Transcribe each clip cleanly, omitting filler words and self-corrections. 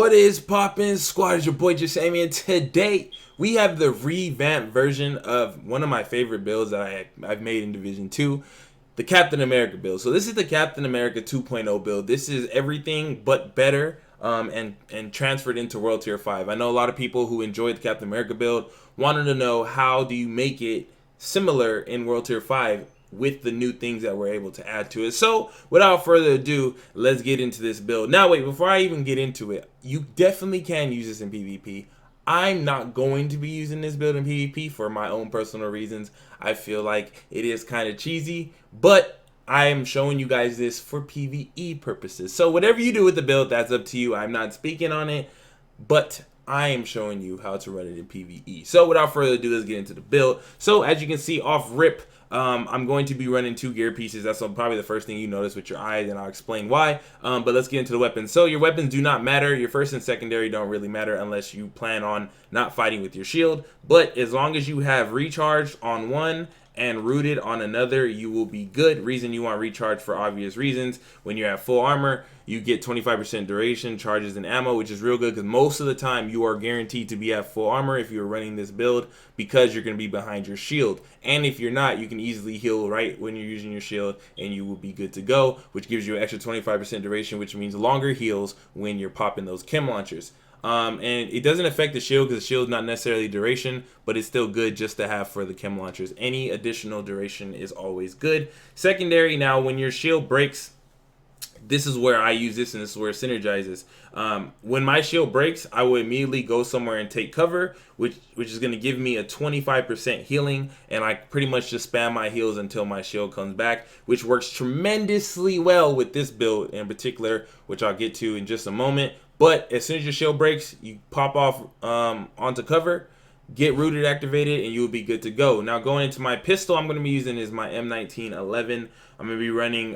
What is poppin', squad? It's your boy Jesimein. Today we have the revamped version of one of my favorite builds that I've made in Division 2, the Captain America build. So this is the Captain America 2.0 build. This is everything but better and transferred into World Tier 5. I know a lot of people who enjoyed the Captain America build wanted to know how do you make it similar in World Tier 5 with the new things that we're able to add to it. So without further ado, let's get into this build. Now wait, before I even get into it, you definitely can use this in PvP. I'm not going to be using this build in PvP for my own personal reasons. I feel like it is kind of cheesy, but I am showing you guys this for PvE purposes. So whatever you do with the build, that's up to you. I'm not speaking on it, but I am showing you how to run it in PvE. So without further ado, let's get into the build. So as you can see off rip, I'm going to be running 2 gear pieces. That's probably the first thing you notice with your eyes, and I'll explain why. But let's get into the weapons. So your weapons do not matter. Your first and secondary don't really matter unless you plan on not fighting with your shield. But as long as you have recharged on one and rooted on another, you will be good. Reason you want recharge for obvious reasons. When you're at full armor, you get 25% duration, charges, and ammo, which is real good because most of the time you are guaranteed to be at full armor if you're running this build because you're going to be behind your shield. And if you're not, you can easily heal right when you're using your shield and you will be good to go, which gives you an extra 25% duration, which means longer heals when you're popping those chem launchers. And it doesn't affect the shield because the shield is not necessarily duration, but it's still good just to have for the chem launchers. Any additional duration is always good. Secondary, now when your shield breaks, this is where I use this and this is where it synergizes. When my shield breaks, I will immediately go somewhere and take cover, which is going to give me a 25% healing, and I pretty much just spam my heals until my shield comes back, which works tremendously well with this build in particular, which I'll get to in just a moment. But as soon as your shield breaks, you pop off onto cover, get rooted activated, and you will be good to go. Now going into my pistol, I'm going to be using is my M1911. I'm going to be running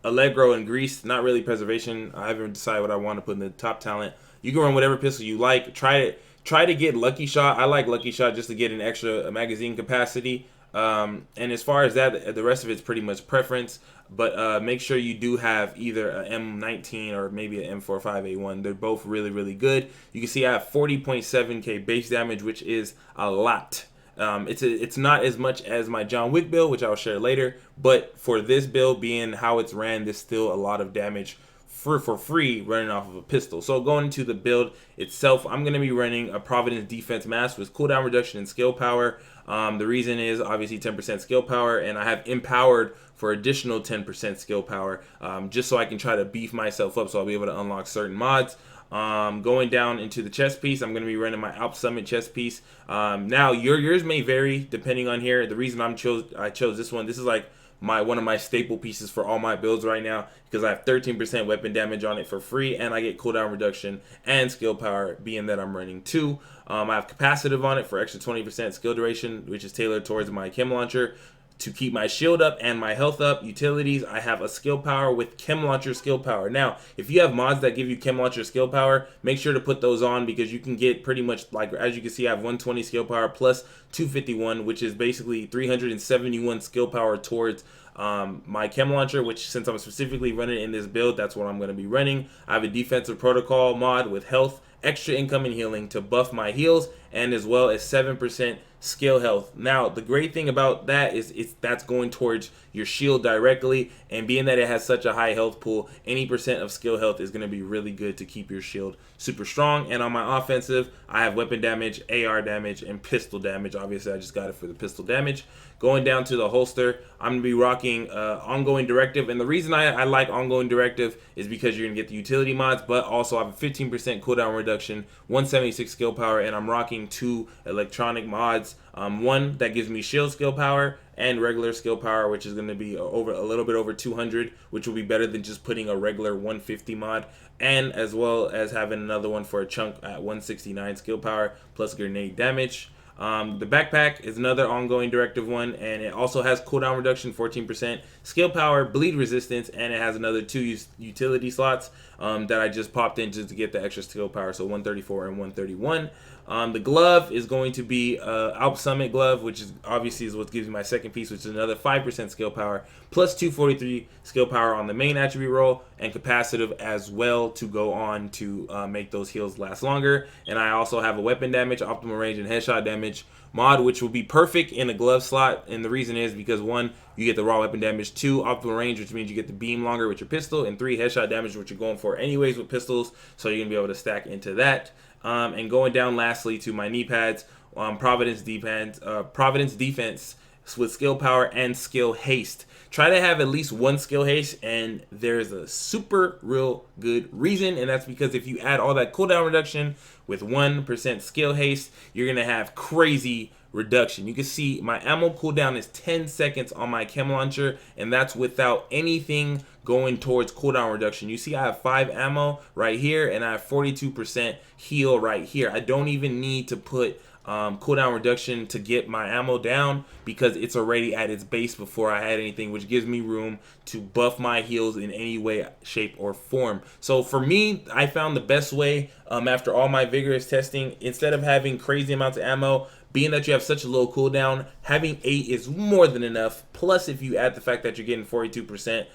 Allegro and Grease, not really preservation. I haven't decided what I want to put in the top talent. You can run whatever pistol you like. Try to get Lucky Shot. I like Lucky Shot just to get an extra magazine capacity. And as far as that, the rest of it's pretty much preference. But make sure you do have either a M19 or maybe an M45A1. They're both really, really good. You can see I have 40.7k base damage, which is a lot. It's not as much as my John Wick build, which I'll share later. But for this build being how it's ran, there's still a lot of damage for free running off of a pistol. So going into the build itself, I'm going to be running a Providence Defense Mask with cooldown reduction and skill power. The reason is obviously 10% skill power, and I have empowered for additional 10% skill power, just so I can try to beef myself up so I'll be able to unlock certain mods. Going down into the chest piece, I'm going to be running my Alp Summit chest piece. Now yours may vary depending on here. The reason I chose this one, this is like one of my staple pieces for all my builds right now because I have 13% weapon damage on it for free, and I get cooldown reduction and skill power being that I'm running 2. I have capacitive on it for extra 20% skill duration, which is tailored towards my chem launcher to keep my shield up and my health up. Utilities, I have a skill power with chem launcher skill power. Now, if you have mods that give you chem launcher skill power, make sure to put those on because you can get pretty much, like as you can see, I have 120 skill power plus 251, which is basically 371 skill power towards my chem launcher, which since I'm specifically running in this build, that's what I'm going to be running. I have a defensive protocol mod with health, extra income and healing to buff my heals, and as well as 7% skill health. Now the great thing about that is that's going towards your shield directly, and being that it has such a high health pool, any percent of skill health is going to be really good to keep your shield super strong. And on my offensive, I have weapon damage, AR damage, and pistol damage. Obviously I just got it for the pistol damage. Going down to the holster, I'm going to be rocking ongoing directive, and the reason I like ongoing directive is because you're going to get the utility mods, but also I have a 15% cooldown reduction, 176 skill power, and I'm rocking 2 electronic mods. One that gives me shield skill power and regular skill power, which is going to be a little bit over 200, which will be better than just putting a regular 150 mod, and as well as having another one for a chunk at 169 skill power plus grenade damage. The backpack is another ongoing directive one, and it also has cooldown reduction, 14%, skill power, bleed resistance, and it has another 2 utility slots that I just popped in just to get the extra skill power, so 134 and 131. The glove is going to be Alp Summit glove, which is obviously is what gives me my second piece, which is another 5% skill power plus 243 skill power on the main attribute roll, and capacitive as well to go on to make those heals last longer. And I also have a weapon damage, optimal range, and headshot damage mod, which will be perfect in a glove slot. And the reason is because 1, you get the raw weapon damage, 2, optimal range, which means you get the beam longer with your pistol, and 3, headshot damage, which you're going for anyways with pistols, so you're gonna be able to stack into that. And going down lastly to my knee pads, Providence defense with skill power and skill haste. Try to have at least one skill haste, and there's a super real good reason, and that's because if you add all that cooldown reduction with 1% skill haste, you're gonna have crazy reduction. You can see my ammo cooldown is 10 seconds on my chem launcher, and that's without anything going towards cooldown reduction. You see I have 5 ammo right here, and I have 42% heal right here. I don't even need to put cooldown reduction to get my ammo down because it's already at its base before I had anything, which gives me room to buff my heals in any way, shape, or form. So for me, I found the best way after all my vigorous testing, instead of having crazy amounts of ammo, being that you have such a low cooldown, having 8 is more than enough. Plus, if you add the fact that you're getting 42%,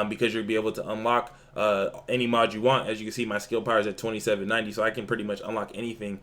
because you'll be able to unlock any mod you want. As you can see, my skill power is at 2790, so I can pretty much unlock anything.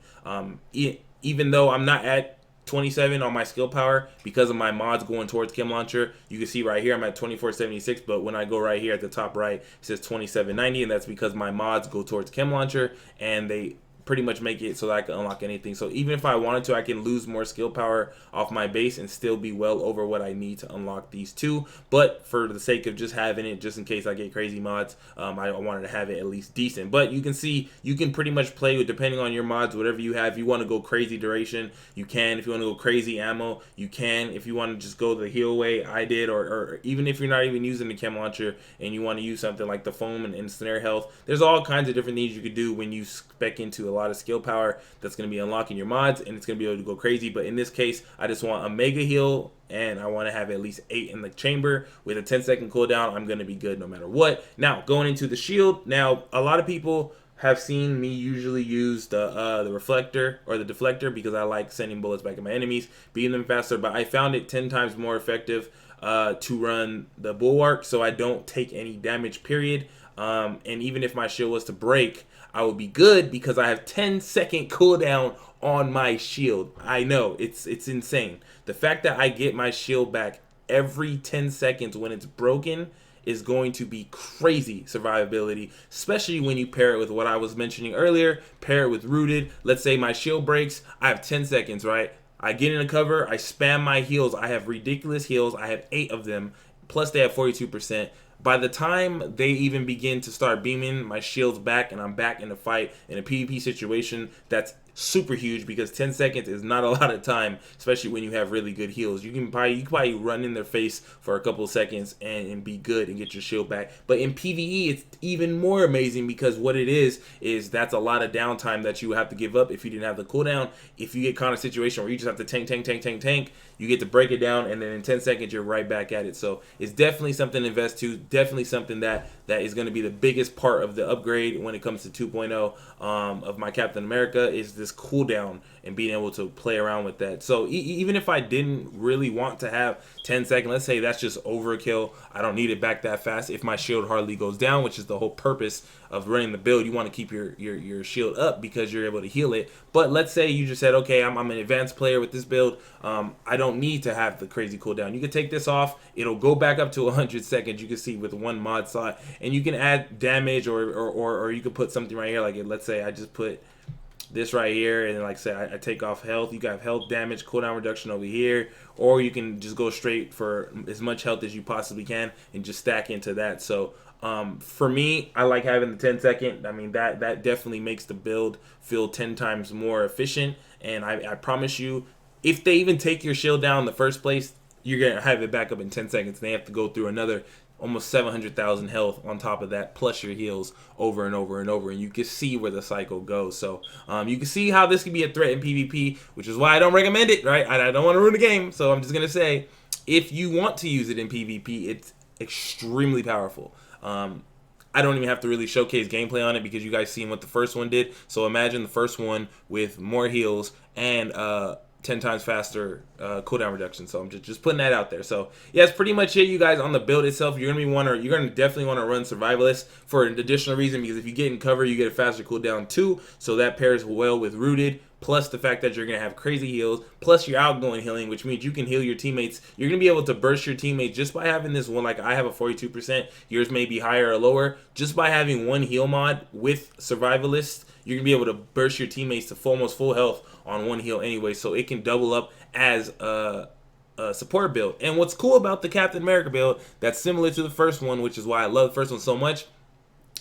Even though I'm not at 27 on my skill power because of my mods going towards chem launcher, you can see right here I'm at 2476, but when I go right here at the top right, it says 2790, and that's because my mods go towards chem launcher, and they pretty much make it so that I can unlock anything. So even if I wanted to, I can lose more skill power off my base and still be well over what I need to unlock these two. But for the sake of just having it, just in case I get crazy mods, I wanted to have it at least decent. But you can see you can pretty much play with, depending on your mods, whatever you have. If you want to go crazy duration, you can. If you want to go crazy ammo, you can. If you want to just go the heal way I did, or even if you're not even using the chem launcher and you want to use something like the foam and snare health, there's all kinds of different things you could do when you spec into a lot of skill power that's going to be unlocking your mods, and it's going to be able to go crazy. But in this case, I just want a mega heal, and I want to have at least 8 in the chamber with a 10-second cooldown. I'm going to be good no matter what. Now, going into the shield. Now, a lot of people have seen me usually use the reflector or the deflector because I like sending bullets back at my enemies, beating them faster, but I found it 10 times more effective to run the bulwark, so I don't take any damage, period. And even if my shield was to break, I will be good because I have 10-second cooldown on my shield. I know, it's insane. The fact that I get my shield back every 10 seconds when it's broken is going to be crazy survivability, especially when you pair it with what I was mentioning earlier, pair it with rooted. Let's say my shield breaks, I have 10 seconds, right? I get in a cover, I spam my heals. I have ridiculous heals. I have 8 of them, plus they have 42%. By the time they even begin to start beaming, my shield's back and I'm back in the fight in a PvP situation. That's super huge because 10 seconds is not a lot of time, especially when you have really good heals. You can probably run in their face for a couple of seconds and be good and get your shield back. But in PvE, it's even more amazing because what it is that's a lot of downtime that you have to give up if you didn't have the cooldown. If you get caught in a situation where you just have to tank, you get to break it down, and then in 10 seconds you're right back at it. So it's definitely something to invest to. Definitely something that is going to be the biggest part of the upgrade when it comes to 2.0 of my Captain America, is this cooldown and being able to play around with that. So even if I didn't really want to have 10 seconds, let's say that's just overkill, I don't need it back that fast if my shield hardly goes down, which is the whole purpose of running the build. You want to keep your shield up because you're able to heal it. But let's say you just said, okay, I'm an advanced player with this build, I don't need to have the crazy cooldown. You can take this off, it'll go back up to 100 seconds, you can see, with one mod slot, and you can add damage, or you can put something right here, like let's say I just put this right here, and like say I take off health. You got health, damage, cooldown reduction over here, or you can just go straight for as much health as you possibly can and just stack into that. So for me, I like having the 10 second. I mean, that definitely makes the build feel 10 times more efficient, and I promise you, if they even take your shield down in the first place, you're gonna have it back up in 10 seconds. They have to go through another almost 700,000 health on top of that, plus your heals over and over and over, and you can see where the cycle goes. So you can see how this can be a threat in PvP, which is why I don't recommend it, right? I don't want to ruin the game, so I'm just gonna say, if you want to use it in PvP, it's extremely powerful. I don't even have to really showcase gameplay on it because you guys seen what the first one did. So imagine the first one with more heals and 10 times faster cooldown reduction. So I'm just putting that out there. So yeah, that's pretty much it, you guys. On the build itself, you're gonna definitely want to run survivalist for an additional reason, because if you get in cover, you get a faster cooldown too. So that pairs well with rooted. Plus the fact that you're going to have crazy heals, plus your outgoing healing, which means you can heal your teammates. You're going to be able to burst your teammates just by having this one. Like I have a 42%, yours may be higher or lower. Just by having one heal mod with survivalist, you're going to be able to burst your teammates to almost full health on one heal anyway. So it can double up as a support build. And what's cool about the Captain America build that's similar to the first one, which is why I love the first one so much,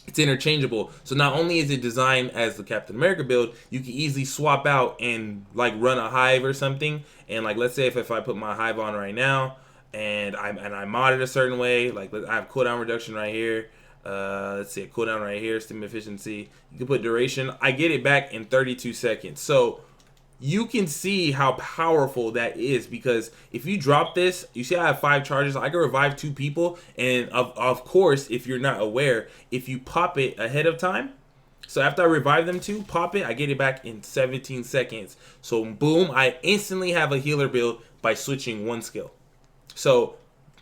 it's interchangeable. So not only is it designed as the Captain America build, you can easily swap out and like run a hive or something. And like, let's say if I put my hive on right now and I mod it a certain way, like I have cooldown reduction right here. Let's see, a cooldown right here, stim efficiency. You can put duration. I get it back in 32 seconds. So you can see how powerful that is, because if you drop this, you see I have 5 charges. I can revive 2 people, and of course, if you're not aware, if you pop it ahead of time, so after I revive them 2, pop it, I get it back in 17 seconds. So boom, I instantly have a healer build by switching 1 skill. So,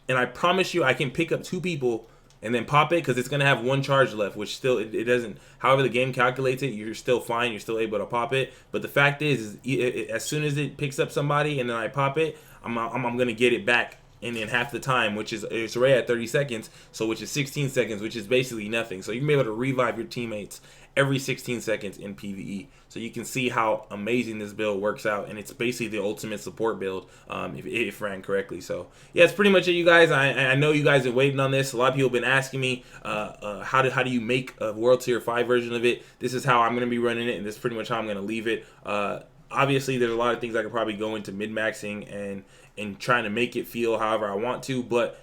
and I promise you, I can pick up 2 people and then pop it, because it's going to have 1 charge left, which still, it doesn't, however the game calculates it, you're still fine, you're still able to pop it. But the fact is as soon as it picks up somebody and then I pop it, I'm going to get it back in half the time, which is, it's right at 30 seconds, so which is 16 seconds, which is basically nothing. So you can be able to revive your teammates every 16 seconds in PVE. So you can see how amazing this build works out, and it's basically the ultimate support build if ran correctly. So yeah, it's pretty much it, you guys. I know you guys are waiting on this. A lot of people have been asking me how do you make a World Tier 5 version of it. This is how I'm going to be running it, and this is pretty much how I'm going to leave it. Obviously, there's a lot of things I could probably go into mid-maxing and trying to make it feel however I want to, but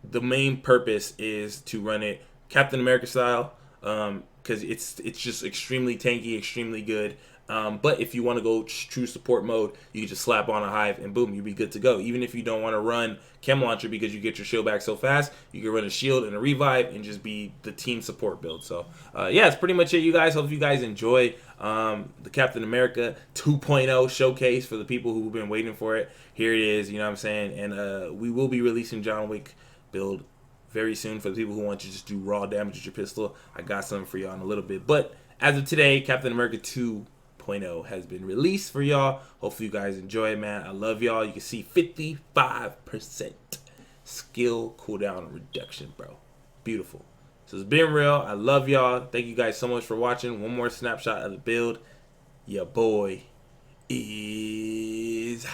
the main purpose is to run it Captain America style, because it's just extremely tanky, extremely good. But if you want to go true support mode, you can just slap on a hive and boom, you'll be good to go. Even if you don't want to run chem launcher because you get your shield back so fast, you can run a shield and a revive and just be the team support build. So yeah, that's pretty much it, you guys. Hope you guys enjoy the Captain America 2.0 showcase for the people who've been waiting for it. Here it is, you know what I'm saying? And we will be releasing John Wick build very soon for the people who want to just do raw damage with your pistol. I got something for y'all in a little bit. But as of today, Captain America 2.0 has been released for y'all. Hopefully you guys enjoy it, man. I love y'all. You can see 55% skill cooldown reduction, bro. Beautiful. So it's been real. I love y'all. Thank you guys so much for watching. One more snapshot of the build. Your boy is out.